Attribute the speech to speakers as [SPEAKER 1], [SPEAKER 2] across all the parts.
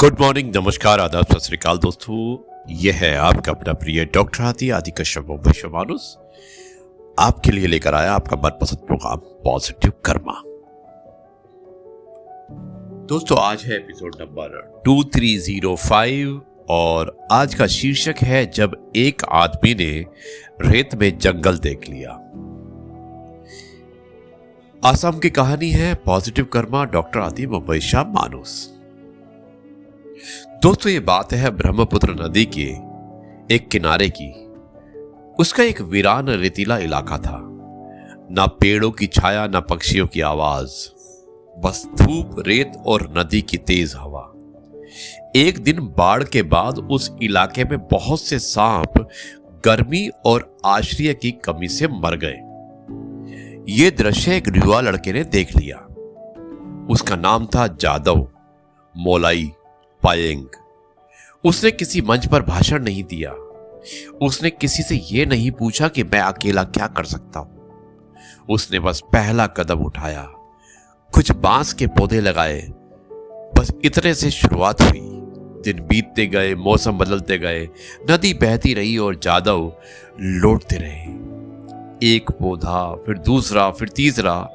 [SPEAKER 1] Good morning, नमस्कार, आदाब, सत श्री अकाल दोस्तों। यह है आपका अपना प्रिय डॉक्टर आदि कश्यप मुंबई मानुस आपके लिए लेकर आया आपका मनपसंद प्रोग्राम पॉजिटिव कर्मा। दोस्तों आज है एपिसोड नंबर 2305 और आज का शीर्षक है जब एक आदमी ने रेत में जंगल देख लिया। आसाम की कहानी है पॉजिटिव कर्मा डॉक्टर आदि मुंबई मानुस। दोस्तों ये बात है ब्रह्मपुत्र नदी के एक किनारे की। उसका एक वीरान रेतीला इलाका था। ना पेड़ों की छाया, ना पक्षियों की आवाज, बस धूप, रेत और नदी की तेज हवा। एक दिन बाढ़ के बाद उस इलाके में बहुत से सांप गर्मी और आश्रय की कमी से मर गए। ये दृश्य एक युवा लड़के ने देख लिया। उसका नाम था जादव मोलाई पायेंग। उसने किसी मंच पर भाषण नहीं दिया। उसने किसी से यह नहीं पूछा कि मैं अकेला क्या कर सकता हूं। उसने बस पहला कदम उठाया, कुछ बांस के पौधे लगाए। बस इतने से शुरुआत हुई। दिन बीतते गए, मौसम बदलते गए, नदी बहती रही और जादव लौटते रहे। एक पौधा, फिर दूसरा, फिर तीसरा।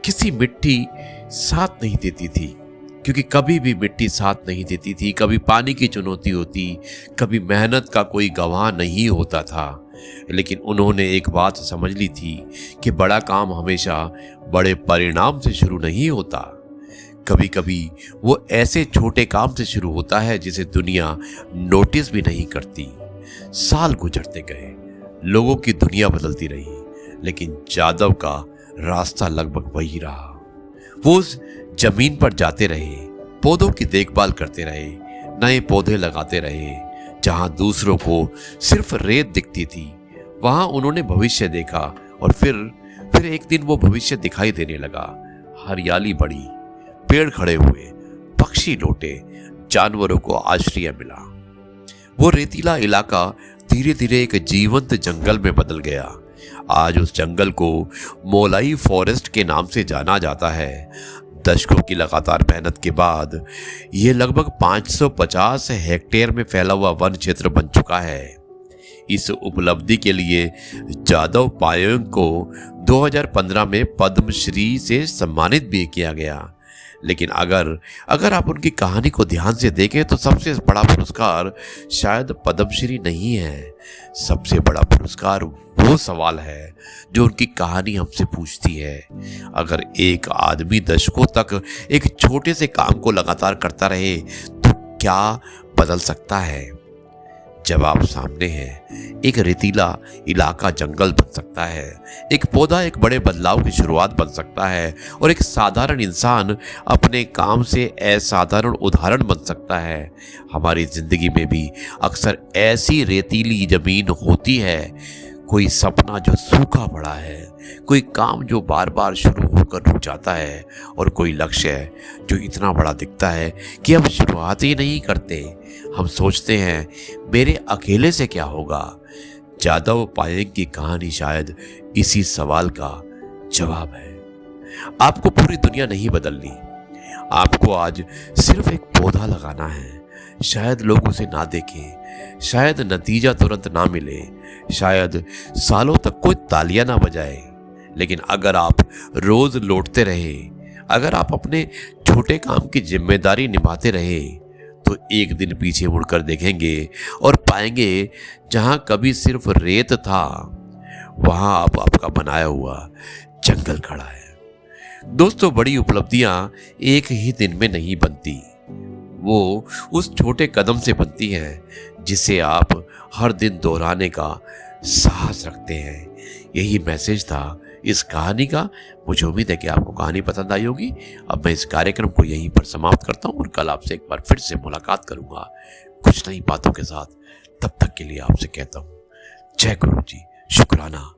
[SPEAKER 1] किसी मिट्टी साथ नहीं देती थी, क्योंकि कभी भी मिट्टी साथ नहीं देती थी। कभी पानी की चुनौती होती, कभी मेहनत का कोई गवाह नहीं होता था। लेकिन उन्होंने एक बात समझ ली थी कि बड़ा काम हमेशा बड़े परिणाम से शुरू नहीं होता। कभी कभी वो ऐसे छोटे काम से शुरू होता है जिसे दुनिया नोटिस भी नहीं करती। साल गुजरते गए, लोगों की दुनिया बदलती रही, लेकिन जादव का रास्ता लगभग वही रहा। वो उस जमीन पर जाते रहे, पौधों की देखभाल करते रहे, नए पौधे लगाते रहे। जहां दूसरों को सिर्फ रेत दिखती थी, वहां उन्होंने भविष्य देखा। और फिर एक दिन वो भविष्य दिखाई देने लगा। हरियाली बढ़ी, पेड़ खड़े हुए, पक्षी लौटे, जानवरों को आश्रय मिला। वो रेतीला इलाका धीरे धीरे एक जीवंत जंगल में बदल गया। आज उस जंगल को मोलाई फॉरेस्ट के नाम से जाना जाता है। दशकों की लगातार मेहनत के बाद यह लगभग 550 हेक्टेयर में फैला हुआ वन क्षेत्र बन चुका है। इस उपलब्धि के लिए जादव पायेंग को 2015 में पद्मश्री से सम्मानित भी किया गया। लेकिन अगर आप उनकी कहानी को ध्यान से देखें तो सबसे बड़ा पुरस्कार शायद पद्मश्री नहीं है। सबसे बड़ा पुरस्कार वो सवाल है जो उनकी कहानी हमसे पूछती है। अगर एक आदमी दशकों तक एक छोटे से काम को लगातार करता रहे तो क्या बदल सकता है? जवाब सामने है। एक रेतीला इलाका जंगल बन सकता है। एक पौधा एक बड़े बदलाव की शुरुआत बन सकता है। और एक साधारण इंसान अपने काम से असाधारण उदाहरण बन सकता है। हमारी जिंदगी में भी अक्सर ऐसी रेतीली जमीन होती है। कोई सपना जो सूखा पड़ा है, कोई काम जो बार बार शुरू होकर रुक जाता है, और कोई लक्ष्य जो इतना बड़ा दिखता है कि हम शुरुआत ही नहीं करते। हम सोचते हैं मेरे अकेले से क्या होगा। जादव पायेंग की कहानी शायद इसी सवाल का जवाब है। आपको पूरी दुनिया नहीं बदलनी, आपको आज सिर्फ एक पौधा लगाना है। शायद लोग उसे ना देखें, शायद नतीजा तुरंत ना मिले, शायद सालों तक कोई तालियां ना बजाए, लेकिन अगर आप रोज लौटते रहे, अगर आप अपने छोटे काम की जिम्मेदारी निभाते रहे, तो एक दिन पीछे मुड़कर देखेंगे और पाएंगे जहां कभी सिर्फ रेत था, वहां अब आपका बनाया हुआ जंगल खड़ा है। दोस्तों, बड़ी उपलब्धियां एक ही दिन में नहीं बनती। वो उस छोटे कदम से बनती है जिसे आप हर दिन दोहराने का साहस रखते हैं। यही मैसेज था इस कहानी का। मुझे उम्मीद है कि आपको कहानी पसंद आई होगी। अब मैं इस कार्यक्रम को यहीं पर समाप्त करता हूं और कल आपसे एक बार फिर से मुलाकात करूंगा कुछ नई बातों के साथ। तब तक के लिए आपसे कहता हूं जय गुरु जी, शुक्राना।